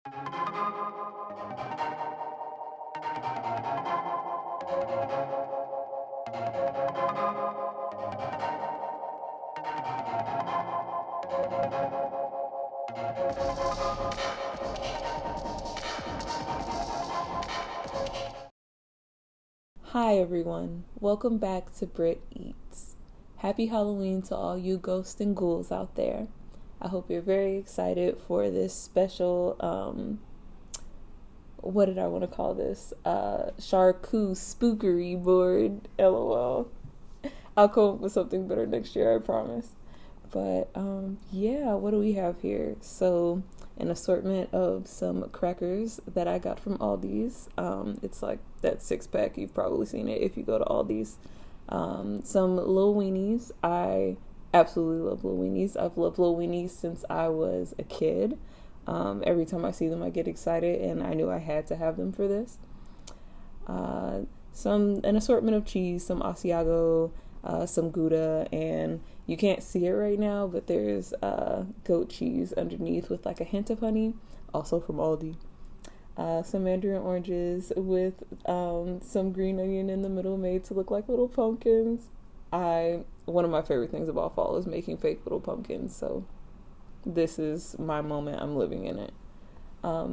Hi everyone, welcome back to Brit Eats. Happy Halloween to all you ghosts and ghouls out there. I hope you're very excited for this special, what did I want to call this? Charcuterie board, lol. I'll come up with something better next year, I promise. But yeah, what do we have here? So, an assortment of some crackers that I got from Aldi's. It's like that 6-pack. You've probably seen it if you go to Aldi's. Some Lil Weenies. I absolutely love Lil Weenies. I've loved Lil Weenies since I was a kid. Every time I see them, I get excited, and I knew I had to have them for this. An assortment of cheese, some Asiago, some Gouda, and you can't see it right now, but there's goat cheese underneath with like a hint of honey, also from Aldi. Some mandarin oranges with some green onion in the middle made to look like little pumpkins. One of my favorite things about fall is making fake little pumpkins, so this is my moment. I'm living in it.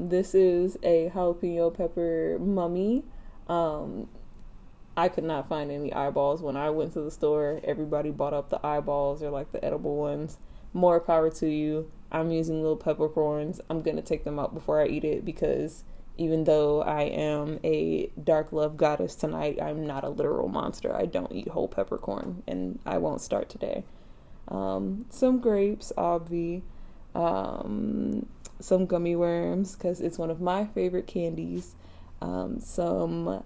This is a jalapeno pepper mummy. I could not find any eyeballs when I went to the store. Everybody bought up the eyeballs or like the edible ones. More power to you. I'm using little peppercorns. I'm going to take them out before I eat it because even though I am a dark love goddess tonight, I'm not a literal monster. I don't eat whole peppercorn, and I won't start today. Some grapes, obvi. Some gummy worms because it's one of my favorite candies. Some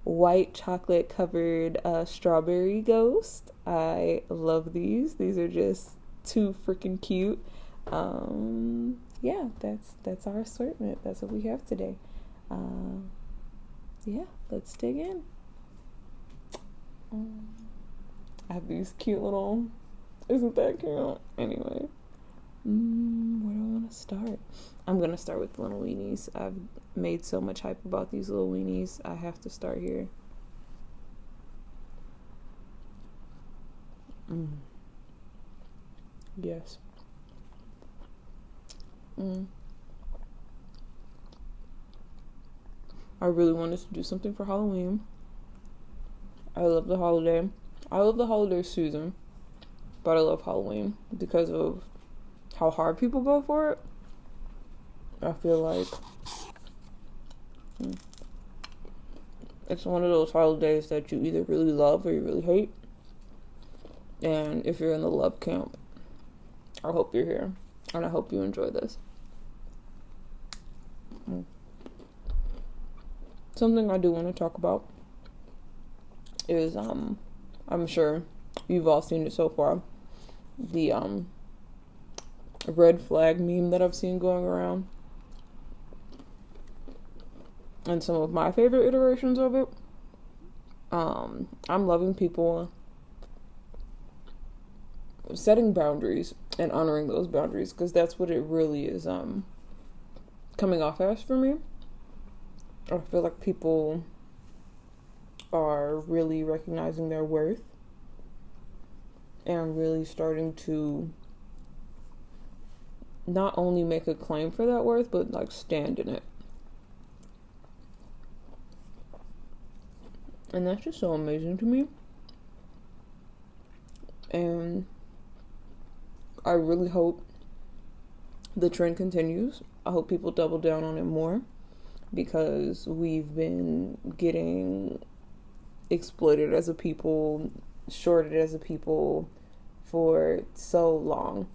white chocolate covered strawberry ghost. I love these. These are just too freaking cute. Yeah, that's our assortment. That's what we have today. Yeah, let's dig in. I have these cute little, isn't that cute? Anyway, where do I want to start? I'm gonna start with the little weenies. I've made so much hype about these little weenies. I have to start here. Yes. I really wanted to do something for Halloween. I love the holiday. I love the holiday season, but I love Halloween because of how hard people go for it. I feel like it's one of those holidays that you either really love or you really hate. And if you're in the love camp, I hope you're here. And I hope you enjoy this. Something I do want to talk about is, I'm sure you've all seen it so far, the red flag meme that I've seen going around. And some of my favorite iterations of it. I'm loving people setting boundaries and honoring those boundaries because that's what it really is coming off as for me. I feel like people are really recognizing their worth and really starting to not only make a claim for that worth, but like stand in it. And that's just so amazing to me. And I really hope the trend continues. I hope people double down on it more because we've been getting exploited as a people, shorted as a people for so long.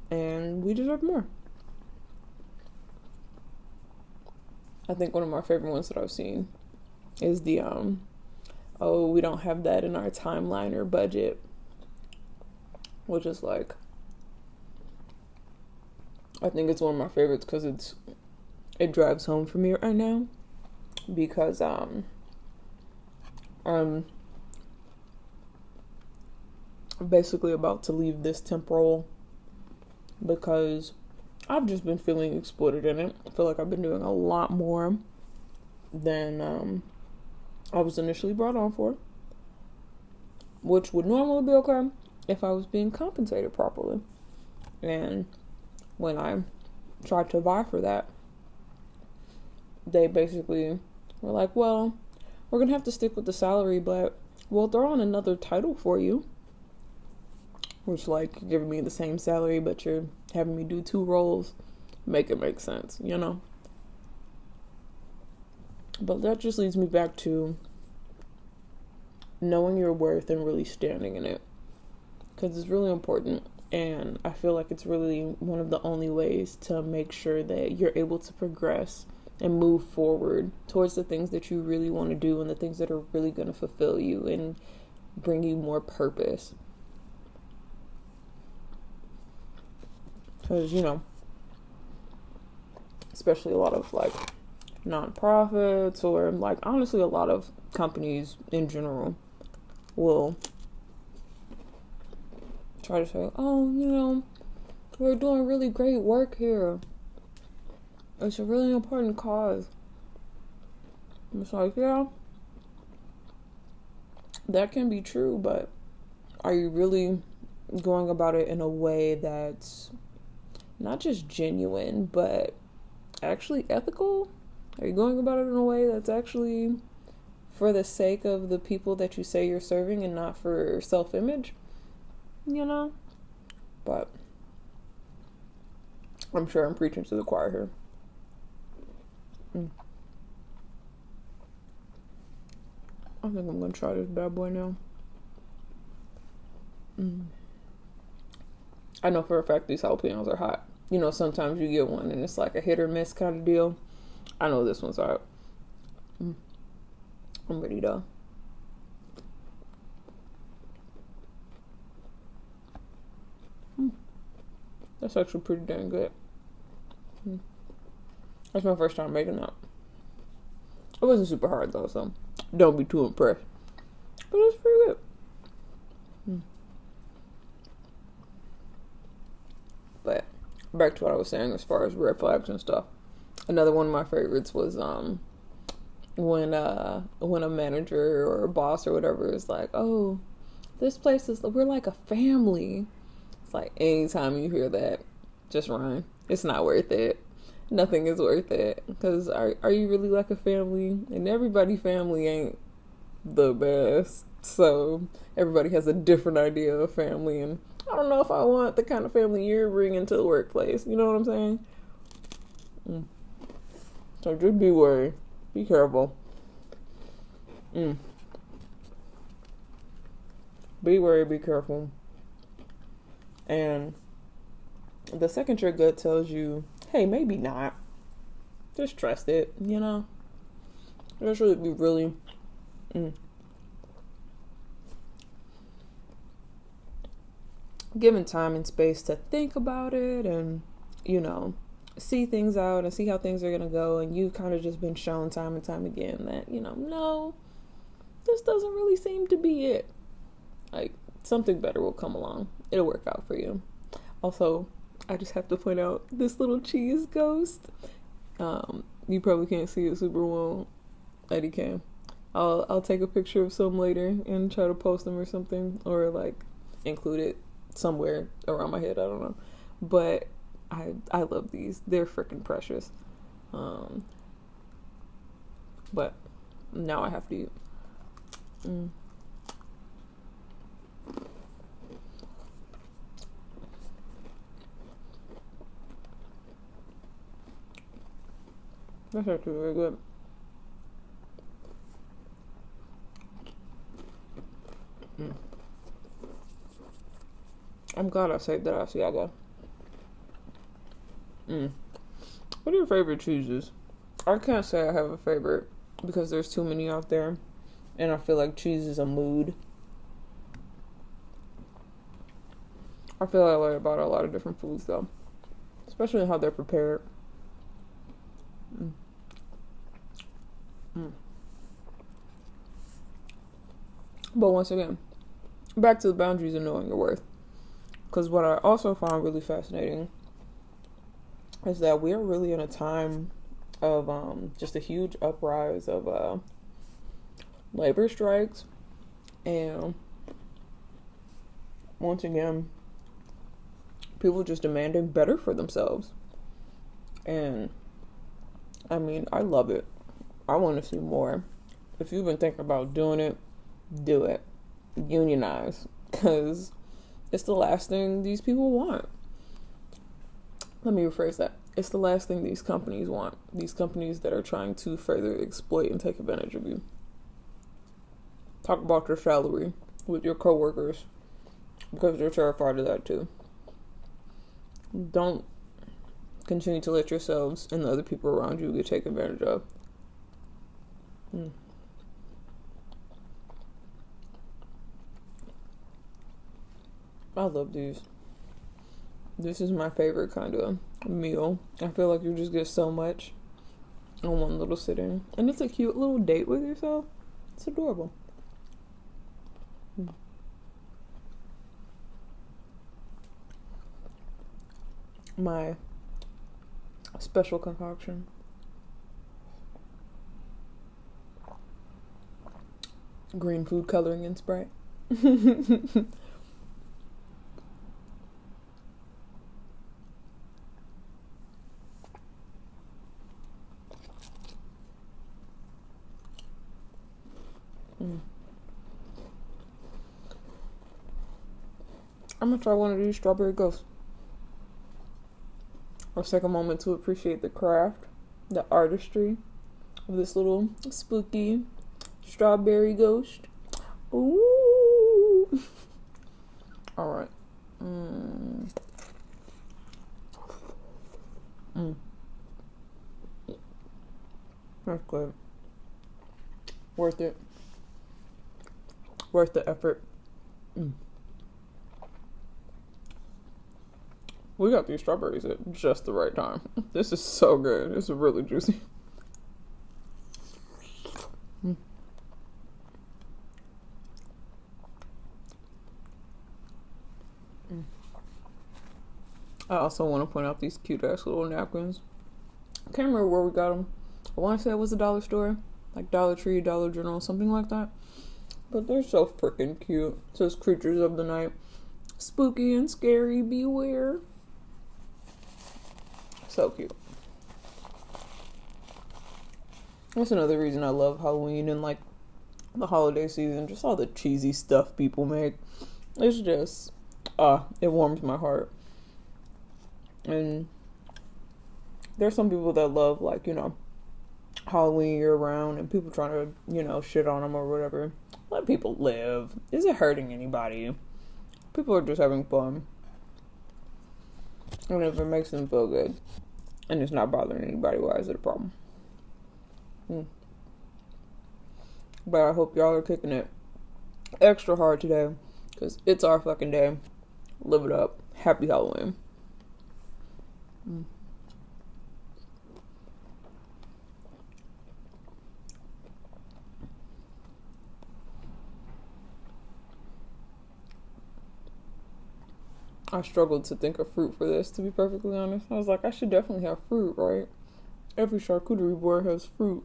And we deserve more. I think one of my favorite ones that I've seen is the we don't have that in our timeline or budget, which is like, I think it's one of my favorites because it drives home for me right now because I'm basically about to leave this temporal because I've just been feeling exploited in it. I feel like I've been doing a lot more than I was initially brought on for, which would normally be okay if I was being compensated properly. And when I tried to vie for that, they basically were like, well, we're going to have to stick with the salary, but we'll throw on another title for you. Which, like, you're giving me the same salary, but you're having me do 2 roles. Make it make sense, you know? But that just leads me back to knowing your worth and really standing in it. Because it's really important. And I feel like it's really one of the only ways to make sure that you're able to progress and move forward towards the things that you really want to do and the things that are really going to fulfill you and bring you more purpose. Because, you know, especially a lot of, like, nonprofits or, like, honestly, a lot of companies in general will try to say, oh, you know, we're doing really great work here. It's a really important cause. And it's like, yeah, that can be true, but are you really going about it in a way that's not just genuine, but actually ethical? Are you going about it in a way that's actually for the sake of the people that you say you're serving and not for self-image? You know? But I'm sure I'm preaching to the choir here. I think I'm going to try this bad boy now. I know for a fact these jalapenos are hot. You know, sometimes you get one and it's like a hit or miss kind of deal. I know this one's hot. I'm ready though. That's actually pretty dang good. That's my first time making that. It wasn't super hard though, so don't be too impressed. But it's pretty good. But back to what I was saying as far as red flags and stuff. Another one of my favorites was when a manager or a boss or whatever is like, oh, this place is, we're like a family. It's like anytime you hear that, just run. It's not worth it. Nothing is worth it. Because are you really like a family? And everybody's family ain't the best. So everybody has a different idea of family. And I don't know if I want the kind of family you're bringing to the workplace. You know what I'm saying? So just be worried. Be careful. Be worried, be careful. And the second your gut tells you, hey, maybe not, just trust it, you know? Just really be really given time and space to think about it and, you know, see things out and see how things are gonna go. And you've kind of just been shown time and time again that, you know, no, this doesn't really seem to be it. Like, something better will come along. It'll work out for you. Also, I just have to point out this little cheese ghost. You probably can't see it super well. Eddie can. I'll take a picture of some later and try to post them or something, or like include it somewhere around my head. I don't know, but I love these. They're freaking precious. But now I have to eat. That's actually very good. I'm glad I saved that Asiago. What are your favorite cheeses? I can't say I have a favorite because there's too many out there, and I feel like cheese is a mood. I feel that way about a lot of different foods though, especially how they're prepared. But once again, back to the boundaries of knowing your worth. Because what I also found really fascinating is that we are really in a time of just a huge uprise of labor strikes, and once again, people just demanding better for themselves. And I mean, I love it. I want to see more. If you've been thinking about doing it, do it. Unionize, because it's the last thing these people want. Let me rephrase that. It's the last thing these companies want. These companies that are trying to further exploit and take advantage of you. Talk about your salary with your coworkers, because they're terrified of that too. Don't continue to let yourselves and the other people around you get taken advantage of. I love these. This is my favorite kind of meal. I feel like you just get so much in one little sitting. And it's a cute little date with yourself. It's adorable. My special concoction. Green food coloring in Sprite. I'm gonna try one of these strawberry ghosts. Let's take a moment to appreciate the craft, the artistry of this little spooky strawberry ghost. Ooh. All right. That's good. Worth it. Worth the effort. We got these strawberries at just the right time. This is so good. It's really juicy. I also want to point out these cute ass little napkins. I can't remember where we got them. I want to say it was a dollar store, like Dollar Tree, Dollar General, something like that. But they're so freaking cute. It says creatures of the night. Spooky and scary, beware. So cute. That's another reason I love Halloween and like the holiday season. Just all the cheesy stuff people make. It's just, it warms my heart. And there's some people that love, like, you know, Halloween year round, and people trying to, you know, shit on them or whatever. Let people live. Is it hurting anybody? People are just having fun. And if it makes them feel good and it's not bothering anybody, why is it a problem? But I hope y'all are kicking it extra hard today, because it's our fucking day. Live it up. Happy Halloween. I struggled to think of fruit for this, to be perfectly honest. I was like, I should definitely have fruit, right? Every charcuterie board has fruit.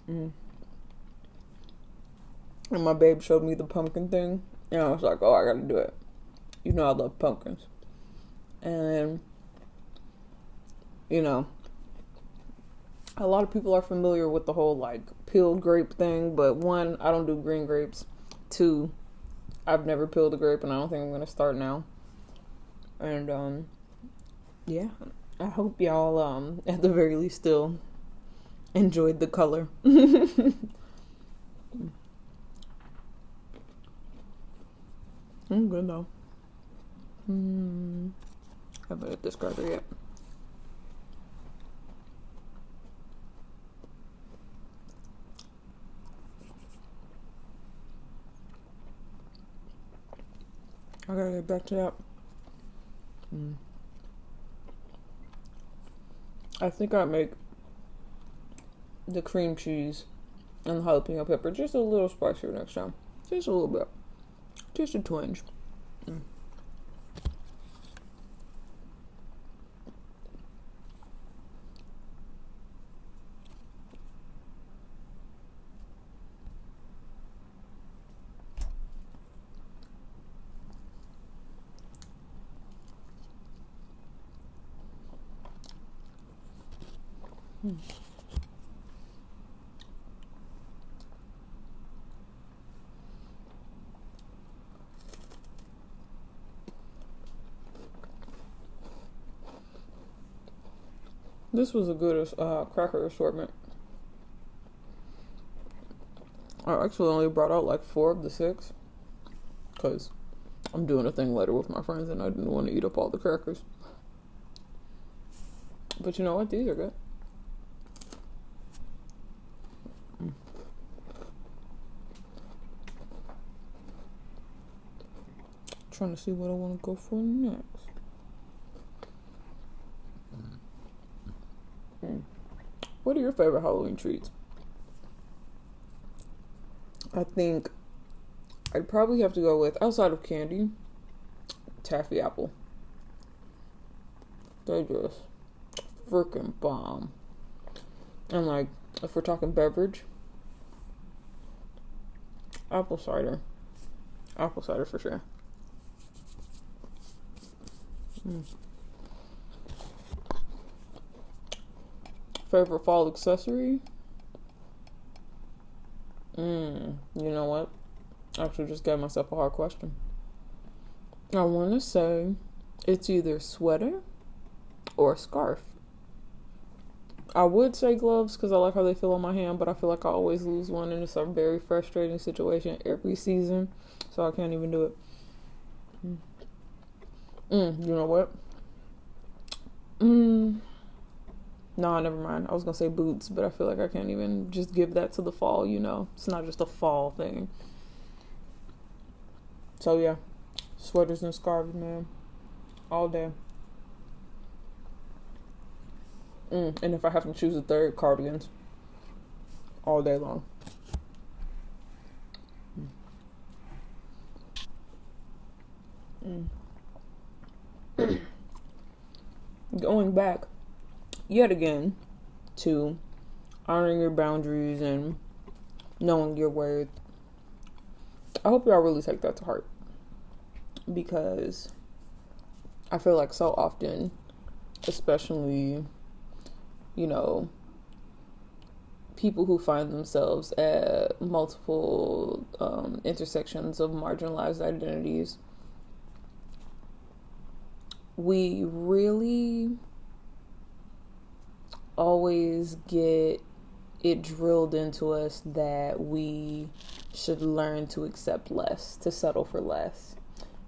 And my babe showed me the pumpkin thing, and I was like, oh, I gotta do it. You know I love pumpkins. And, you know, a lot of people are familiar with the whole, like, peeled grape thing, but one, I don't do green grapes. Two, I've never peeled a grape, and I don't think I'm gonna start now. And, yeah, I hope y'all, at the very least, still enjoyed the color. I'm good though. Haven't hit this cracker yet. I gotta get back to that. I think I make the cream cheese and the jalapeno pepper just a little spicier next time. Just a little bit. Just a twinge. Mm. This was a good cracker assortment. I actually only brought out like 4 of the 6 because I'm doing a thing later with my friends and I didn't want to eat up all the crackers. But you know what? These are good. Trying to see what I want to go for next. What are your favorite Halloween treats? I think I'd probably have to go with, outside of candy, taffy apple. They just freaking bomb. And like, if we're talking beverage, apple cider. Apple cider for sure. Favorite fall accessory? You know what? I actually just gave myself a hard question. I want to say it's either sweater or scarf. I would say gloves because I like how they feel on my hand, but I feel like I always lose one and it's a very frustrating situation every season, so I can't even do it. You know what? Nah, never mind. I was gonna say boots, but I feel like I can't even just give that to the fall, you know? It's not just a fall thing. So yeah, sweaters and scarves, man. All day. And if I have to choose a third, cardigans. All day long. Going back yet again to honoring your boundaries and knowing your worth. I hope y'all really take that to heart, because I feel like so often, especially, you know, people who find themselves at multiple intersections of marginalized identities, we really always get it drilled into us that we should learn to accept less, to settle for less,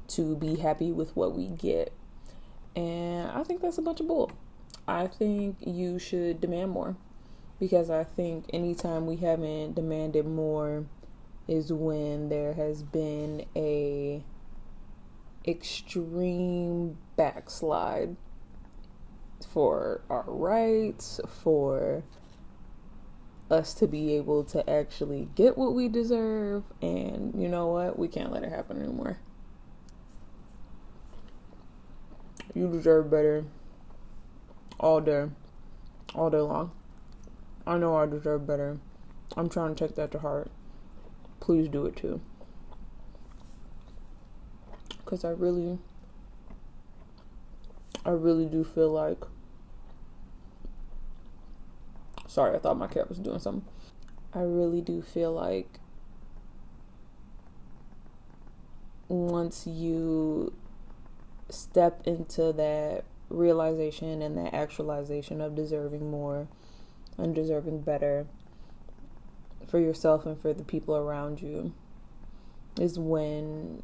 to be happy with what we get. And I think that's a bunch of bull. I think you should demand more, because I think anytime we haven't demanded more is when there has been a extreme backslide for our rights, for us to be able to actually get what we deserve. And you know what? We can't let it happen anymore. You deserve better all day long. I know I deserve better. I'm trying to take that to heart. Please do it too. Because I really do feel like... Sorry, I thought my cat was doing something. I really do feel like once you step into that realization and that actualization of deserving more and deserving better for yourself and for the people around you, is when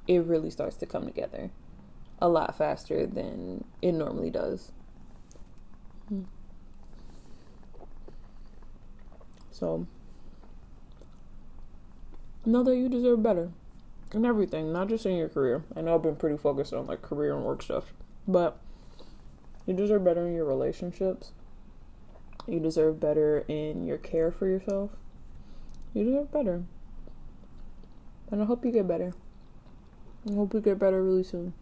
it really starts to come together a lot faster than it normally does. So know that you deserve better in everything, not just in your career. I know I've been pretty focused on like career and work stuff, but you deserve better in your relationships. You deserve better in your care for yourself. You deserve better. And I hope you get better. I hope you get better really soon.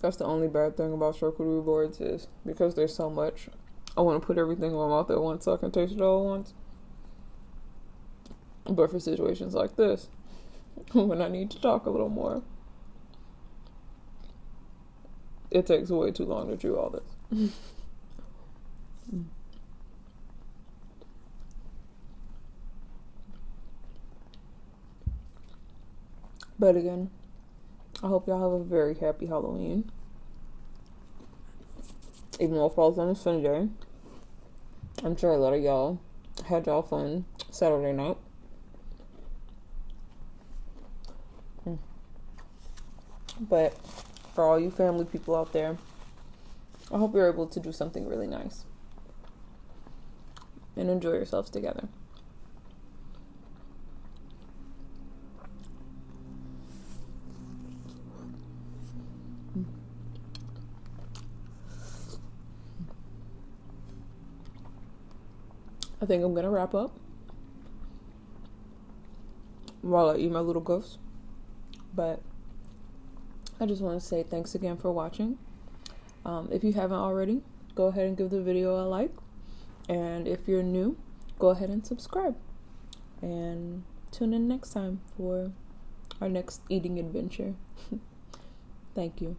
That's the only bad thing about charcuterie boards is because there's so much. I want to put everything in my mouth at once so I can taste it all at once. But for situations like this, when I need to talk a little more, it takes way too long to chew all this. But again, I hope y'all have a very happy Halloween. Even though it falls on a Sunday, I'm sure a lot of y'all had y'all fun Saturday night. But for all you family people out there, I hope you're able to do something really nice and enjoy yourselves together. I think I'm gonna wrap up while I eat my little ghost. But I just want to say thanks again for watching. If you haven't already, go ahead and give the video a like. And if you're new, go ahead and subscribe. And tune in next time for our next eating adventure. Thank you.